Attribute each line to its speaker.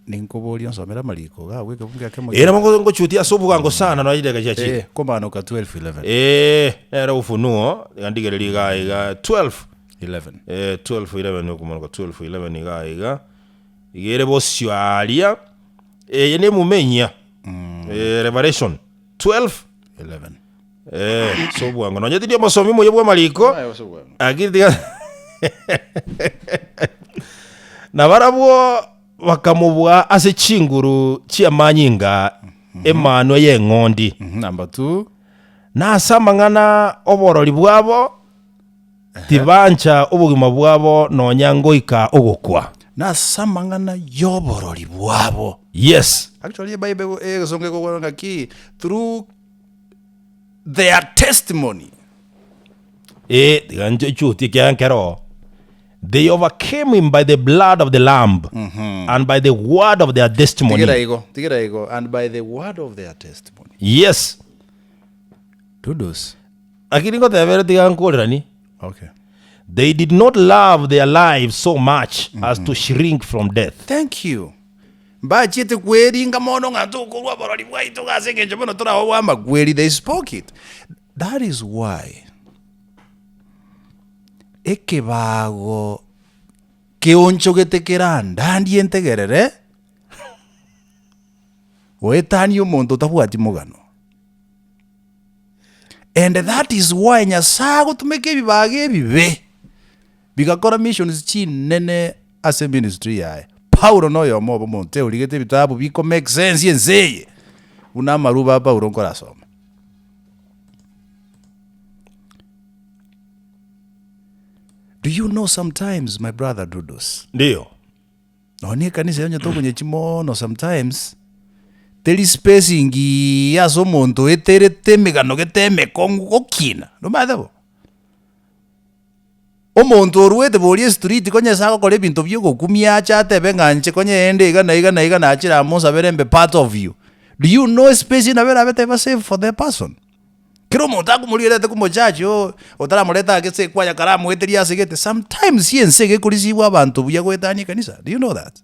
Speaker 1: ninkobori nsomera maliko ga weke bunga kemo
Speaker 2: era ngo chutia sobu gango sana no ayide gachachi
Speaker 1: komano ka 12:11
Speaker 2: era ufunuo gandigereri ga
Speaker 1: 12:11
Speaker 2: 12:11 no kumano ka 12:11 ga igere bosyo alia yene mumenya Revelation 12:11 sobu gango no nyati dio masomi mo yebwa maliko agirdiga na barabwo bakamubwa ase chinguru chiamanyinga emano ye ngondi
Speaker 1: number 2
Speaker 2: na samangana oborori bwabo tibancha obugima bwabo no nyangoika ogokwa
Speaker 1: na samangana yoborori bwabo.
Speaker 2: Yes,
Speaker 1: actually the Bible songe ko ngaki through their testimony
Speaker 2: ganjo chuti kyankero. They overcame him by the blood of the lamb and by the word of their testimony.
Speaker 1: Tigera ego and by the word of their testimony.
Speaker 2: Yes.
Speaker 1: Todos.
Speaker 2: Akiringo tevere tigankolrani.
Speaker 1: Okay.
Speaker 2: They did not love their lives so much as to shrink from death.
Speaker 1: Thank you. Bachete kweringa mono ngatuko kwa borori bwaito gasenge njobono tora wa magweri, they spoke it. That is why ekebago keonchogete ndandi entegerere wetani omonto tabwati mogano. And that is why nyasago tumeke bibage bibe bigakora missions chinene ase ministry yae. Paulo no yo mobo monte urigete bitabu biko make sense yenseye una maruba Paulo nkora soma. Do you know sometimes, my brother Dudos?
Speaker 2: Ndio.
Speaker 1: Oni kanisa yonye to kwenye chimono sometimes teli spacing ya so monto etere temegano geteme kongo kina. No madabo. O monto ruete boli street konye sako kole bintu byo gokumia cha tebe nganche konye ende iga na achira monsa berembe part of you. Do you know space na vera bete save for the person? Kero monta kumulire te kumochachi otara moleta akese kwa ya karamu eteria segete. Sometimes yense ge kulisiwa abantu buya kwetani kanisa. Do you know that?